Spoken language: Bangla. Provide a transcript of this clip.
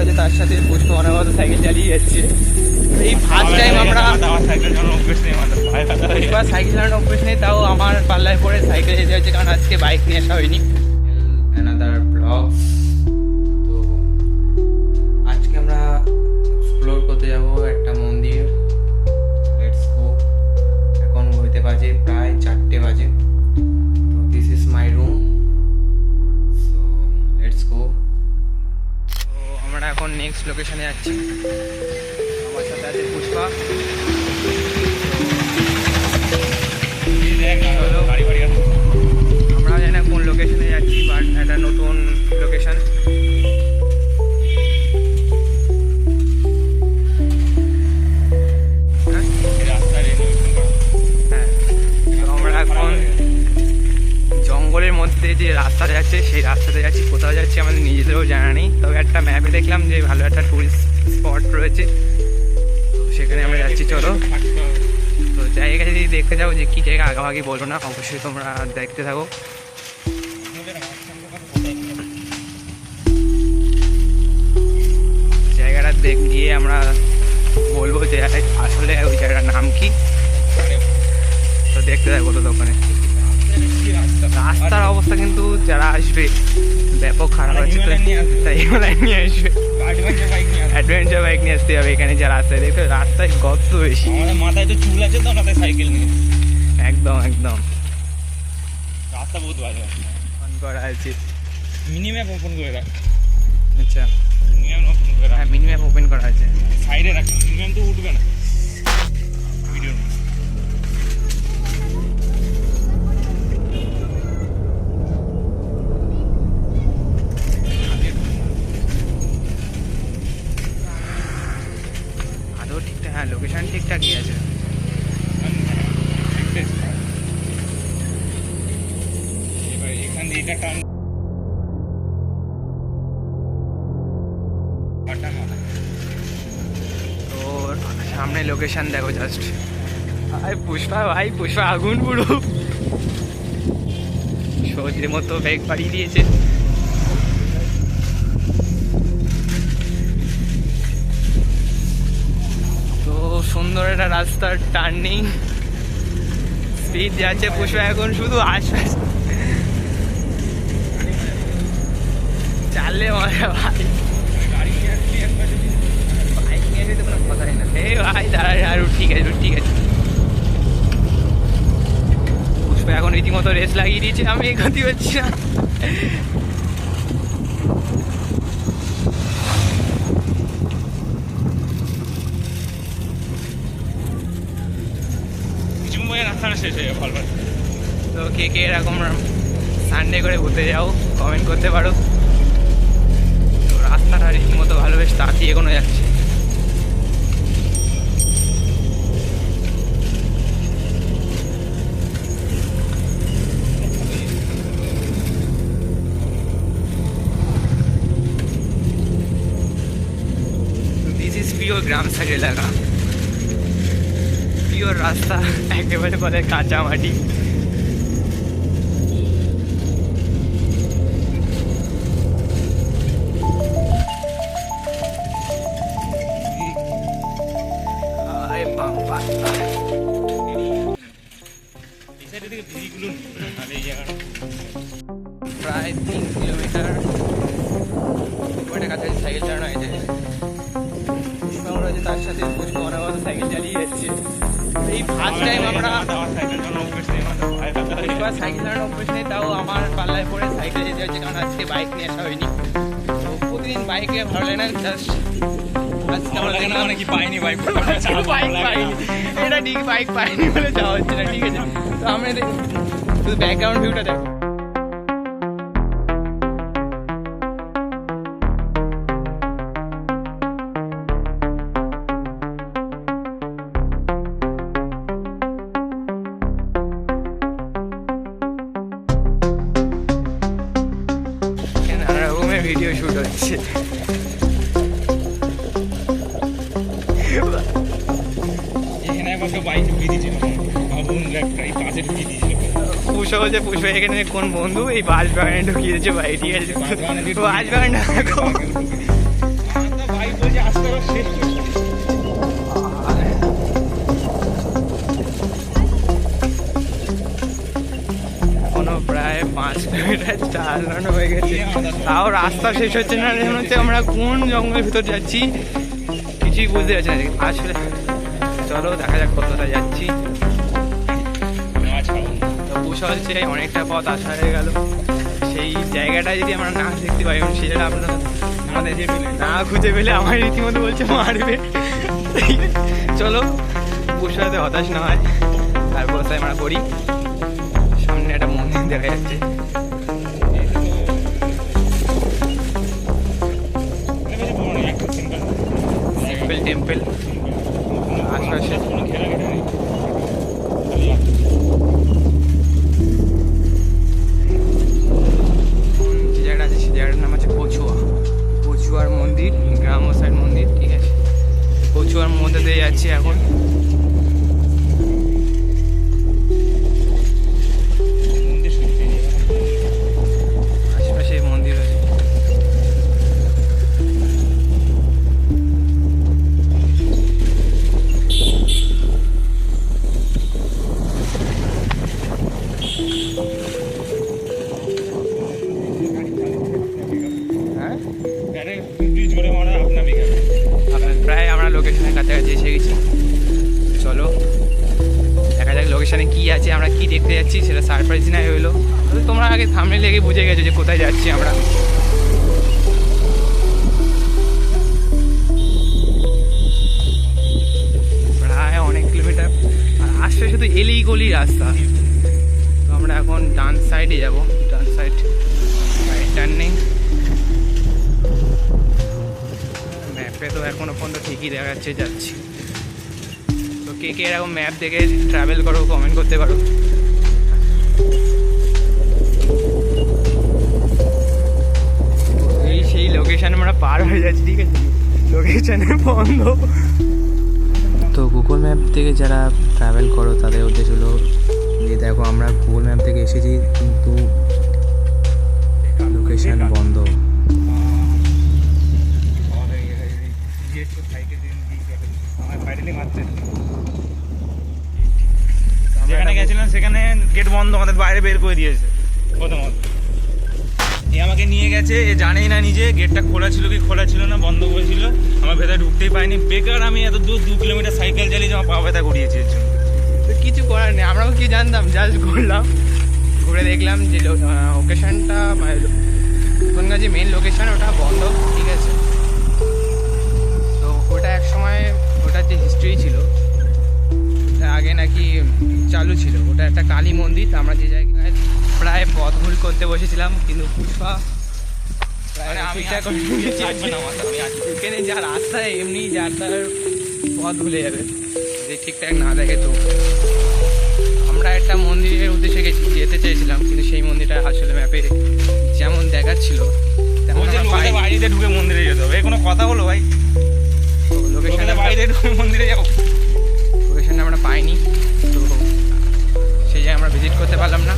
রয়েছে, তার সাথে পুষ্পা অনাগত সাইকেল চালিয়ে যাচ্ছে। এই ফার্স্ট টাইম আমরা সাইকেল চালানোর অভ্যেস নেই, তাও আমার পাল্লায় পরে সাইকেল যেতে হচ্ছে, কারণ আজকে বাইক নিয়ে আসা হয়নি। Another vlogs. তো আজকে আমরা এক্সপ্লোর করতে যাব একটা মন্দির। Let's go. এখন হইতে বাজে প্রায় 4টে বাজে। তো this is my room, so let's go. তো আমরা এখন নেক্সট লোকেশনে যাচ্ছি। আমার সাথে আছে পুষ্পা। আমরা জানি না কোন লোকেশনে যাচ্ছি, বাট একটা নতুন লোকেশন। আমরা এখন জঙ্গলের মধ্যে যে রাস্তাটা যাচ্ছে সেই রাস্তাতে যাচ্ছি। কোথাও যাচ্ছি আমাদের নিজেদেরও জানা নেই, তবে একটা ম্যাপে দেখলাম যে ভালো একটা টুরিস্ট স্পট রয়েছে, তো সেখানে আমরা যাচ্ছি। চলো, তো জায়গা যদি দেখতে যাবো যে কী জায়গা আগাভাগি বলবো না, অবশ্যই তোমরা দেখতে থাকো। জায়গাটা গিয়ে আমরা বলবো যে আসলে ওই জায়গাটার নাম কি, তো দেখতে থাকবো। তো ওখানে রাস্তার অবস্থা কিন্তু যারা আসবে ব্যাপক খারাপ আছে, তো তাই নিয়ে আসবে, অ্যাডভেঞ্চার বাইক নিয়ে আসতে হবে। এখানে যা রাস্তায় দেখতে রাস্তায় গর্ত বেশি, মাথায় তো চুল আছে, তো মাথায় সাইকেল নিয়ে একদম একদম রাস্তা বহুত ভালো ফোন করা আছে। মিনিম্যাপ ওপেন করে রাখ। আচ্ছা, মিনিম্যাপ ওপেন করে রাখ। হ্যাঁ, মিনিম্যাপ ওপেন করা আছে। সাইডে রাখ, মিনিম্যাপ তো উঠবে না ভিডিও। আদৌ ঠিকঠাক, হ্যাঁ লোকেশন ঠিকঠাকই আছে। এবার এখান দিয়ে এটা টান তো সামনে লোকেশন দেখো জাস্ট। ভাই পুষ্পা, ভাই পুষ্পা আগুন পুরো সহজের মতো ব্যাগ পাড়িয়ে দিয়েছে। তো সুন্দর একটা রাস্তার টার্নিং, স্পিড যাচ্ছে পুষ্পা এখন শুধু আশপাশ চাললে মজা। ভাই বাইক নিয়ে আসলে তো কোনো কথাই না। এই ভাই দাঁড়া, আরো ঠিক আছে ঠিক আছে। পুষ্পা এখন রীতিমতো রেস লাগিয়ে দিয়েছে, আমি এগোতে পারছি না। রাস্তাটা শেষ হয়ে যাবে। তো কে কে এরকম সানডে করে ঘুরতে যাও কমেন্ট করতে পারো। তো রাস্তাটা রীতিমতো ভালো, বেশ তাড়াতাড়ি এগোনো যাচ্ছে। This is pure gram side এলাকা, পিওর রাস্তা, একেবারে বলে কাঁচা মাটি। প্রায় 3 কিলোমিটার ওইটা কাছাকাছি সাইকেল চালানো হয়েছে। পুষ্পা রয়েছে, তার সাথে পুষ্পা অনাগত সাইকেল চালিয়ে যাচ্ছে। এই ফার্স্ট টাইম আমরা সাইকেল চালানোর অভ্যেস নেই, তাও আমার পাল্লায় পরে সাইকেল যেতে হচ্ছে, কারণ আজকে বাইক নিয়ে আসা হয়নি। তো প্রতিদিন বাইকে ভালো লাগে না, জাস্ট আজকে আমার লাগে না কি পাইনি বাইক, এটা ঠিক বাইক পাইনি বলে যাওয়া হচ্ছে না। ঠিক আছে, তো আমরা শুধু ব্যাকগ্রাউন্ড ভিউটা দেখো। নানা রকমের ভিডিও শুট হচ্ছে। এখানে একবার বাইক ঢুকিয়ে দিয়েছিল, পুষো বলছে পুষ্পা এখানে কোন বন্ধু এই বাস বাগানে ঢুকিয়ে দিয়েছে ভাই। ঠিক আছে, বাস বাগান কিলোমিটার চালানো হয়ে গেছে, তাও রাস্তা শেষ হচ্ছে না। মনে হচ্ছে আমরা কোন জঙ্গলের ভিতর যাচ্ছি কিছুই বুঝতে পারছি না আসলে। চলো দেখা যাক কতটা যাচ্ছি। তো কুশল হচ্ছে অনেকটা পথ আসা হয়ে গেল। সেই জায়গাটা যদি আমরা না দেখতে পাই এবং সেটা আপনারা আমাদের যে না খুঁজে পেলে আমার রীতিমতো বলছে মারবে। চলো কুশলাতে হতাশ না হয়, তারপর তাই আমরা করি। সামনে একটা মন্দির দেখা যাচ্ছে, সিম্পল টেম্পল আশপাশে। যে জায়গাটা আছে সে জায়গাটার নাম আছে কচুয়ার মন্দির, গ্রাম সাইড মন্দির, ঠিক আছে। কচুয়ার মধ্যে দিয়ে যাচ্ছি এখন। আশেপাশে মন্দির আছে। হ্যাঁ, প্রায় আমরা লোকেশনের কাছাকাছি এসে গেছি। চলো দেখা যাক লোকেশনে কি আছে, আমরা কি দেখতে যাচ্ছি সেটা সারপ্রাইজ না হইলো। তোমরা আগে থামলে লেগে বুঝে গেছো যে কোথায় যাচ্ছি আমরা। প্রায় অনেক কিলোমিটার, আর আশপাশে শুধু এলি গলি রাস্তা। তো আমরা এখন ডান সাইডে যাব, ডান সাইড রাইট টার্নিং। ম্যাপে তো এখনো পর্যন্ত ঠিকই দেখা যাচ্ছি। তো কে কে এরকম ম্যাপ দেখে ট্রাভেল করো কমেন্ট করতে পারো। সেই লোকেশন আমরা পার হয়ে যাচ্ছি, ঠিক আছে, লোকেশনে বন্ধ। তো গুগল ম্যাপ থেকে যারা ট্রাভেল করো তাদের উদ্দেশ্য হলো যে দেখো আমরা গুগল ম্যাপ থেকে এসেছি কিন্তু লোকেশন বন্ধ। যেখানে গেছিলাম সেখানে গেট বন্ধ, আমাদের বাইরে বের করে দিয়েছে প্রথমত। এ আমাকে নিয়ে গেছে, এ জানেই না নিজে গেটটা খোলা ছিল কি খোলা ছিল না, বন্ধ করেছিল। আমার ভেতরে ঢুকতেই পাইনি। বেকার আমি এত দূর 2 কিলোমিটার সাইকেল চালিয়ে আমার পা ব্যথা ঘুরিয়েছে এর জন্য। তো কিছু করার নেই, আমরাও কি জানতাম, জাস্ট ঘুরলাম, ঘুরে দেখলাম যে লোকেশনটা ওখানকার যে মেন লোকেশন ওটা বন্ধ, ঠিক আছে। তো ওটা এক সময় ওটার যে হিস্ট্রি ছিল ওটা আগে নাকি চালু ছিল, ওটা একটা কালী মন্দির। তো আমরা যে জায়গায় প্রায় পথ ভুল করতে বসেছিলাম, কিন্তু পুষ্পা এখানে যা রাস্তায় এমনি যার তার পথ ভুলে যাবে যদি ঠিকঠাক না দেখে। তো আমরা একটা মন্দিরের উদ্দেশ্যে যেতে চেয়েছিলাম, কিন্তু সেই মন্দিরটা আসলে ম্যাপে যেমন দেখাচ্ছিল তেমন বাইরে ঢুকে মন্দিরে যেতে হবে। কোনো কথা বলো ভাই, লোকেশনে বাইরে ঢুকে মন্দিরে যাবো, লোকেশনটা আমরা পাইনি। তো সেই জায়গায় আমরা ভিজিট করতে পারলাম না।